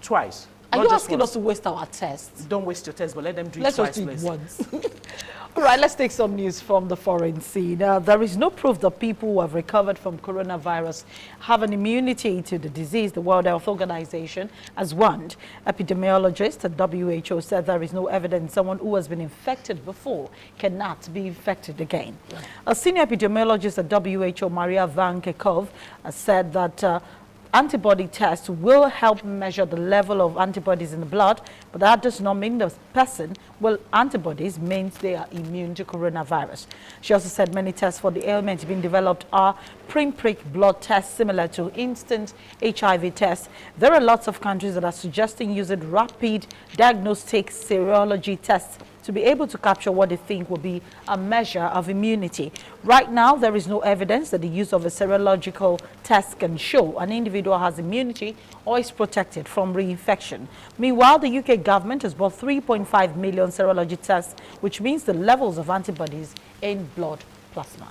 Twice. Are you asking us to waste our tests? Don't waste your test, but let them do it Let's twice, just do it please. once. All right, let's take some news from the foreign scene. There is no proof that people who have recovered from coronavirus have an immunity to the disease. The World Health Organization has warned. Epidemiologists at WHO said there is no evidence someone who has been infected before cannot be infected again. Right. A senior epidemiologist at WHO, Maria Van Kerkhove, has said that antibody tests will help measure the level of antibodies in the blood, but that does not mean the person will antibodies means they are immune to coronavirus. She also said many tests for the ailment being developed are pinprick blood tests similar to instant HIV tests. There are lots of countries that are suggesting using rapid diagnostic serology tests to be able to capture what they think will be a measure of immunity. Right now, there is no evidence that the use of a serological test can show an individual has immunity or is protected from reinfection. Meanwhile, the UK government has bought 3.5 million serology tests, which means the levels of antibodies in blood plasma.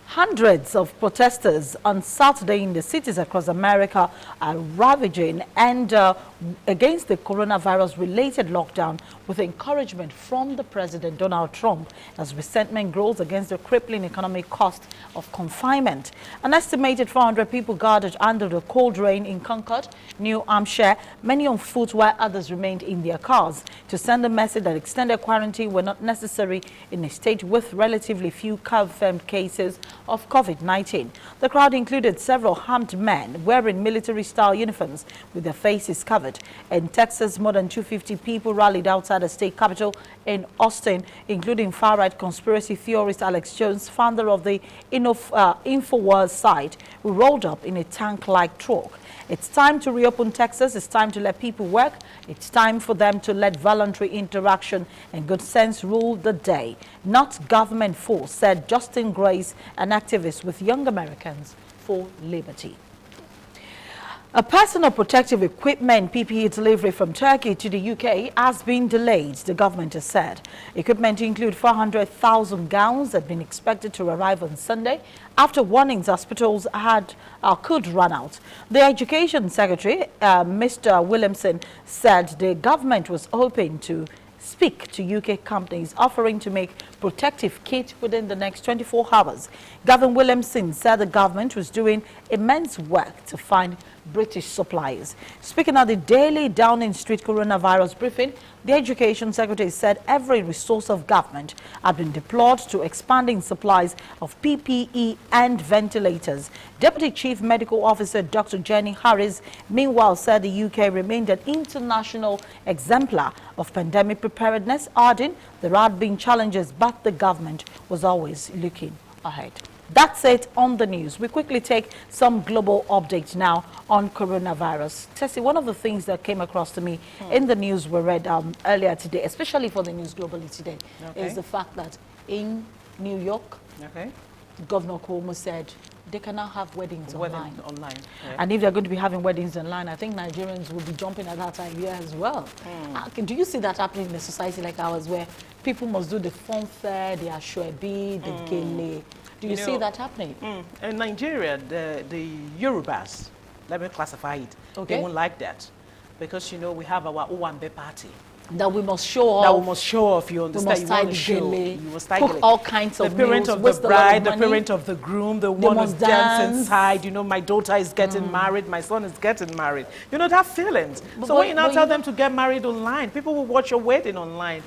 Hundreds of protesters on Saturday in the cities across America are ravaging and against the coronavirus-related lockdown with encouragement from the President Donald Trump as resentment grows against the crippling economic cost of confinement. An estimated 400 people gathered under the cold rain in Concord, New Hampshire, many on foot while others remained in their cars, to send a message that extended quarantine were not necessary in a state with relatively few confirmed cases of COVID-19. The crowd included several armed men wearing military-style uniforms with their faces covered. In Texas, more than 250 people rallied outside the state capitol in Austin, including far-right conspiracy theorist Alex Jones, founder of the InfoWars site, who rolled up in a tank-like truck. It's time to reopen Texas. It's time to let people work. It's time for them to let voluntary interaction and good sense rule the day, not government force, said Justin Grace, an activist with Young Americans for Liberty. A personal protective equipment PPE delivery from Turkey to the UK has been delayed, the government has said. Equipment include 400,000 gowns that had been expected to arrive on Sunday after warnings hospitals could run out. The Education Secretary, Mr. Williamson, said the government was hoping to speak to UK companies offering to make protective kit within the next 24 hours. Gavin Williamson said the government was doing immense work to find British suppliers. Speaking at the daily Downing Street coronavirus briefing, the Education Secretary said every resource of government had been deployed to expanding supplies of PPE and ventilators. Deputy Chief Medical Officer Dr. Jenny Harris, meanwhile, said the UK remained an international exemplar of pandemic preparedness, adding there had been challenges, but the government was always looking ahead. That's it on the news. We quickly take some global updates now on coronavirus. Tessie, one of the things that came across to me in the news we read earlier today, especially for the news globally today, is the fact that in New York, Governor Cuomo said they can now have weddings online. And if they're going to be having weddings online, I think Nigerians will be jumping at that idea as well. Do you see that happening in a society like ours where people must do the funfair, the ashwebi, the gele? Do you see that happening? In Nigeria, the Yorubas, let me classify it, they won't like that. Because, you know, we have our Owambe party. That we must show off. That we must show off. You understand? You want to show. You must cook all kinds of the parent meals, of the bride, the parent of the groom, the one who's dancing inside. You know, my daughter is getting married, my son is getting married. You know, that feelings. So when you now tell them to get married online, people will watch your wedding online.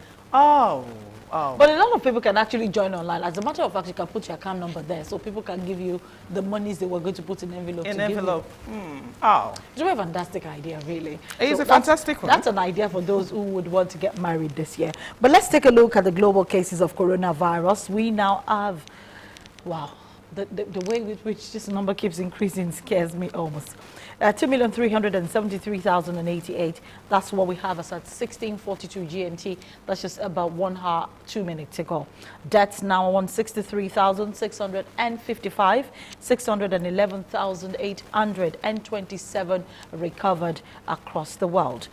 But a lot of people can actually join online. As a matter of fact, you can put your account number there so people can give you the monies they were going to put in envelope. It's a very fantastic idea, really. It's a fantastic one. That's an idea for those who would want to get married this year. But let's take a look at the global cases of coronavirus. We now have, wow, the way with which this number keeps increasing scares me almost. 2,373,088. That's what we have as at 16:42 GMT. That's just about 1 hour, 2 minutes ago. Deaths now 163,655. 611,827 recovered across the world.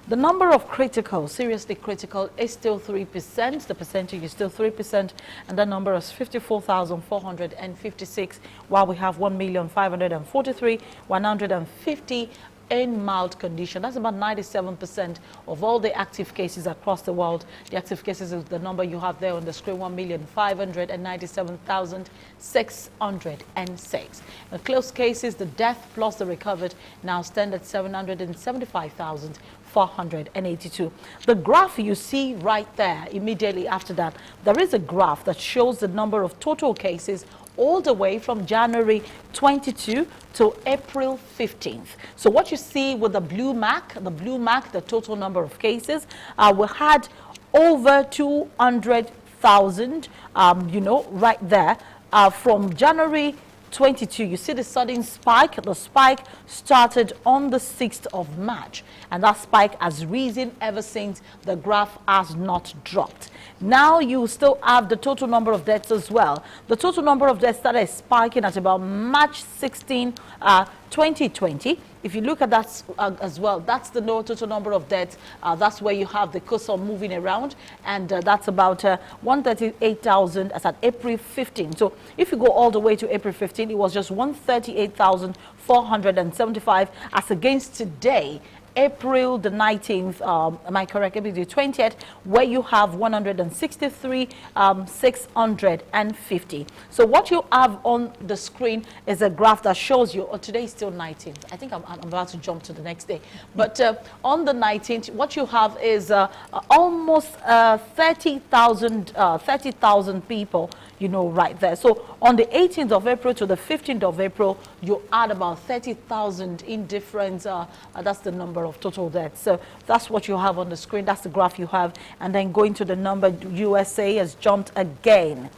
The number of critical, seriously critical, is still 3%. The percentage is still 3%, and that number is 54,456, while we have 1,543,150 in mild condition. That's about 97% of all the active cases across the world. The active cases is the number you have there on the screen, 1,597,606. The closed cases, the death plus the recovered now stand at 775,482. The graph you see right there, immediately after that, there is a graph that shows the number of total cases all the way from January 22 to April 15th. So what you see with the blue mark, the total number of cases, we had over 200,000, you know, right there, from January 22. You see the sudden spike. The spike started on the 6th of March, and that spike has risen ever since. The graph has not dropped. Now you still have the total number of deaths as well. The total number of deaths started spiking at about March 16, 2020. If you look at that as well, that's the total number of deaths. That's where you have the cursor moving around, and that's about 138,000 as at April 15. So if you go all the way to April 15, it was just 138,475 as against today, April the 19th, am I correct? April the 20th, where you have 163,650. So what you have on the screen is a graph that shows you, today is still 19th. I think I'm about to jump to the next day. But on the 19th, what you have is almost 30,000 people, you know, right there. So on the 18th of April to the 15th of April, you add about 30,000 in difference. That's the number of total deaths. So that's what you have on the screen. That's the graph you have. And then going to the number, USA has jumped again.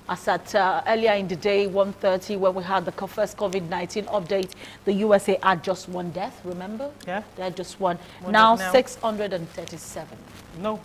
As at earlier in the day, 1:30, where we had the first COVID-19 update, the USA had just one death, remember? Yeah. They had just one. What Now now? 637. No.